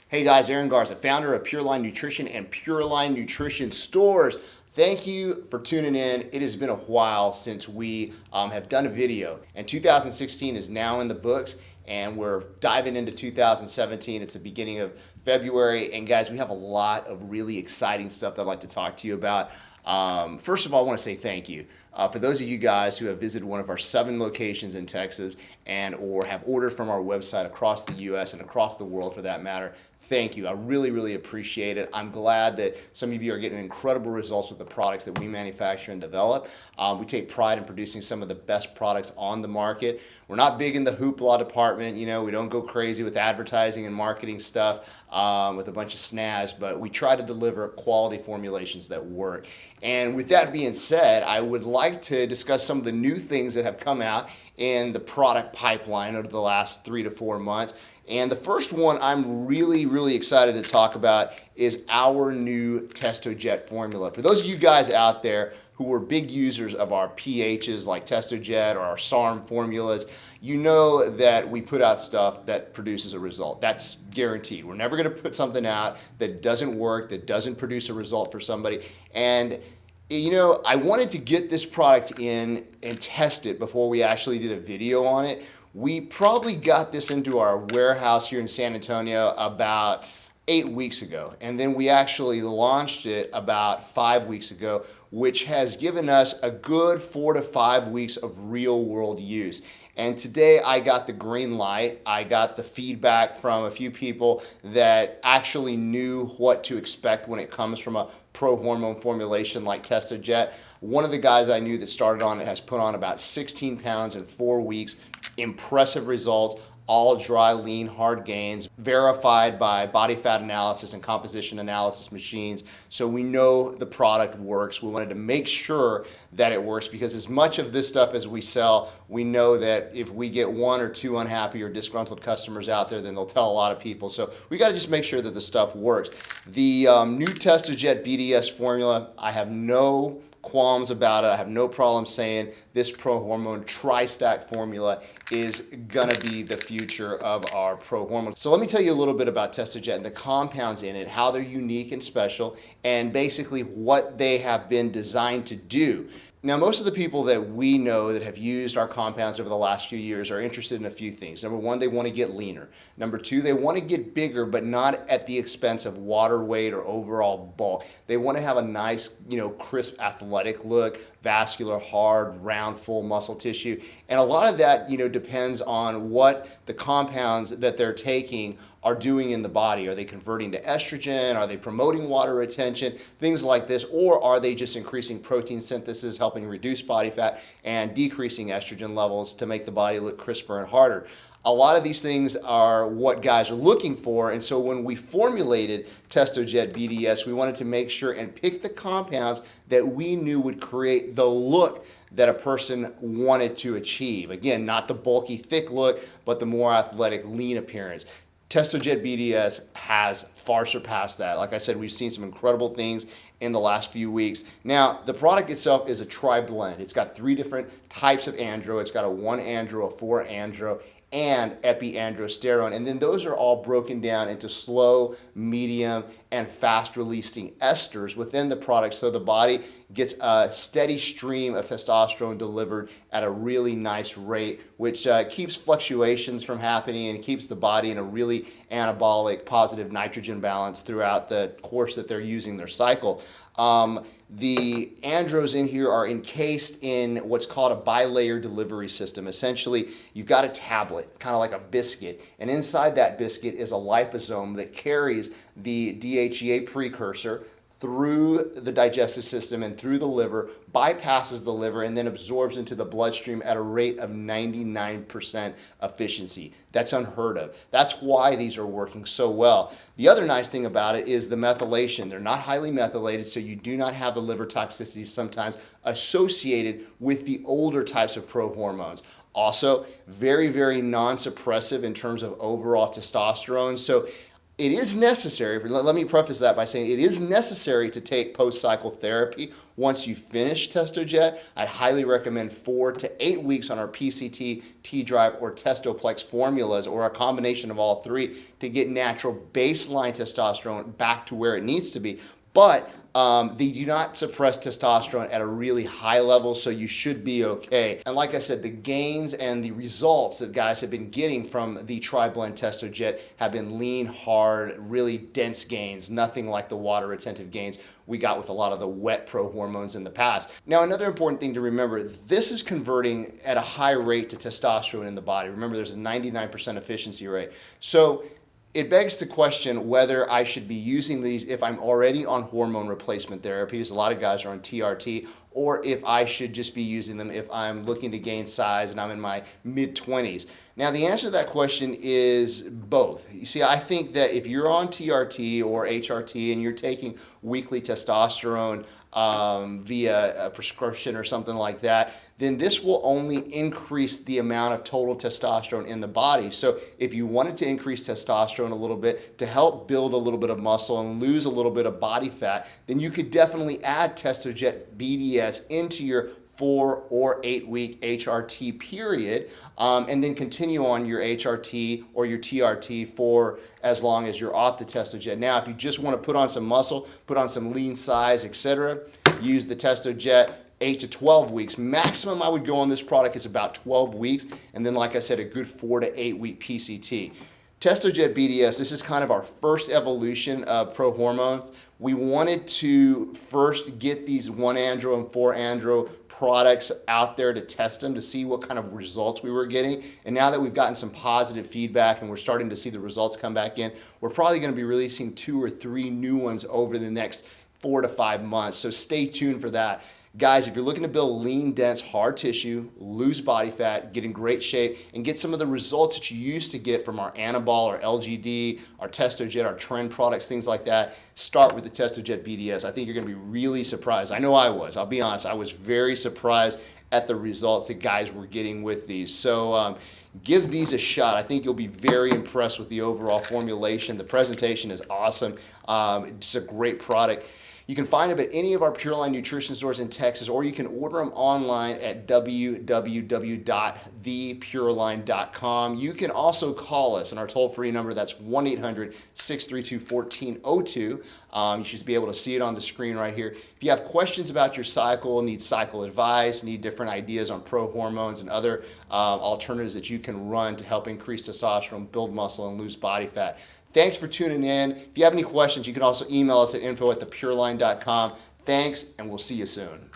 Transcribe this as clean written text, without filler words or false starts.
Hey guys, Aaron Garza, founder of Pure Line Nutrition and Pure Line Nutrition Stores. Thank you for tuning in. It has been a while since we have done a video, and 2016 is now in the books, and we're diving into 2017. It's the beginning of February, and guys, we have a lot of really exciting stuff that I'd like to talk to you about. First of all, I want to say thank you. For those of you guys who have visited one of our 7 locations in Texas and or have ordered from our website across the US and across the world for that matter, thank you. I really, really appreciate it. I'm glad that some of you are getting incredible results with the products that we manufacture and develop. We take pride in producing some of the best products on the market. We're not big in the hoopla department. You know, we don't go crazy with advertising and marketing stuff with a bunch of snazz, but we try to deliver quality formulations that work. And with that being said, I would like to discuss some of the new things that have come out in the product pipeline over the last 3 to 4 months. And the first one I'm really, really excited to talk about is our new Testojet formula. For those of you guys out there who are big users of our pHs like Testojet or our SARM formulas, you know that we put out stuff that produces a result. That's guaranteed. We're never going to put something out that doesn't work, that doesn't produce a result for somebody. And you know, I wanted to get this product in and test it before we actually did a video on it. We probably got this into our warehouse here in San Antonio about 8 weeks ago, and then we actually launched it about 5 weeks ago, which has given us a good 4 to 5 weeks of real world use. And today I got the green light. I got the feedback from a few people that actually knew what to expect when it comes from a pro-hormone formulation like Testojet. One of the guys I knew that started on it has put on about 16 pounds in 4 weeks. Impressive results, all dry, lean, hard gains, verified by body fat analysis and composition analysis machines. So we know the product works. We wanted to make sure that it works because as much of this stuff as we sell, we know that if we get 1 or 2 unhappy or disgruntled customers out there, then they'll tell a lot of people. So we got to just make sure that the stuff works. The new Testojet BDS formula, I have no qualms about it. I have no problem saying this ProHormone Tri-Stack formula is gonna be the future of our ProHormones. So let me tell you a little bit about Testojet and the compounds in it, how they're unique and special, and basically what they have been designed to do. Now, most of the people that we know that have used our compounds over the last few years are interested in a few things. Number 1, they want to get leaner. Number 2, they want to get bigger, but not at the expense of water weight or overall bulk. They want to have a nice, crisp, athletic look, vascular, hard, round, full muscle tissue. And a lot of that, depends on what the compounds that they're taking are doing in the body. Are they converting to estrogen? Are they promoting water retention? Things like this. Or are they just increasing protein synthesis, helping reduce body fat, and decreasing estrogen levels to make the body look crisper and harder? A lot of these things are what guys are looking for, and so when we formulated Testojet BDS, we wanted to make sure and pick the compounds that we knew would create the look that a person wanted to achieve. Again, not the bulky, thick look, but the more athletic, lean appearance. Testojet BDS has far surpassed that. Like I said, we've seen some incredible things in the last few weeks. Now, the product itself is a tri-blend. It's got 3 different types of andro. It's got a 1-andro, a 4-andro, and epiandrosterone, and then those are all broken down into slow, medium, and fast-releasing esters within the product, so the body gets a steady stream of testosterone delivered at a really nice rate, which keeps fluctuations from happening and keeps the body in a really anabolic, positive nitrogen balance throughout the course that they're using their cycle. The andros in here are encased in what's called a bilayer delivery system. Essentially, you've got a tablet, kind of like a biscuit, and inside that biscuit is a liposome that carries the DHEA precursor through the digestive system and through the liver, bypasses the liver, and then absorbs into the bloodstream at a rate of 99% efficiency. That's unheard of. That's why these are working so well. The other nice thing about it is the methylation. They're not highly methylated, so you do not have the liver toxicities sometimes associated with the older types of prohormones. Also, very, very non-suppressive in terms of overall testosterone. So it is necessary, let me preface that by saying it is necessary to take post-cycle therapy once you finish Testojet. I highly recommend 4 to 8 weeks on our PCT, T-Drive, or Testoplex formulas, or a combination of all three, to get natural baseline testosterone back to where it needs to be. But they do not suppress testosterone at a really high level, so you should be okay. And like I said, the gains and the results that guys have been getting from the Tri-Blend Testojet have been lean, hard, really dense gains, nothing like the water retentive gains we got with a lot of the wet ProHormones in the past. Now, another important thing to remember, this is converting at a high rate to testosterone in the body. Remember, there's a 99% efficiency rate. So it begs to question whether I should be using these if I'm already on hormone replacement therapies. A lot of guys are on TRT, or if I should just be using them if I'm looking to gain size and I'm in my mid-20s. Now, the answer to that question is both. You see, I think that if you're on TRT or HRT and you're taking weekly testosterone via a prescription or something like that, then this will only increase the amount of total testosterone in the body. So if you wanted to increase testosterone a little bit to help build a little bit of muscle and lose a little bit of body fat, then you could definitely add Testojet BDS into your 4 or 8 week HRT period, and then continue on your HRT or your TRT for as long as you're off the Testojet. Now, if you just want to put on some muscle, put on some lean size, etc., use the Testojet 8 to 12 weeks. Maximum I would go on this product is about 12 weeks, and then, like I said, a good 4 to 8 week PCT. Testojet BDS, this is kind of our first evolution of ProHormone. We wanted to first get these 1-andro and 4-andro products out there to test them, to see what kind of results we were getting. And now that we've gotten some positive feedback and we're starting to see the results come back in, we're probably going to be releasing 2 or 3 new ones over the next 4 to 5 months. So stay tuned for that. Guys, if you're looking to build lean, dense, hard tissue, lose body fat, get in great shape, and get some of the results that you used to get from our Anabol, our LGD, our Testojet, our Trend products, things like that, start with the Testojet BDS. I think you're going to be really surprised. I know I was. I'll be honest. I was very surprised at the results that guys were getting with these. So give these a shot. I think you'll be very impressed with the overall formulation. The presentation is awesome. It's a great product. You can find them at any of our Pure Line nutrition stores in Texas, or you can order them online at www.thepureline.com. You can also call us on our toll-free number. That's 1-800-632-1402. You should be able to see it on the screen right here. If you have questions about your cycle, need cycle advice, need different ideas on ProHormones and other alternatives that you can run to help increase testosterone, build muscle, and lose body fat. Thanks for tuning in. If you have any questions, you can also email us at info@thepureline.com. Thanks, and we'll see you soon.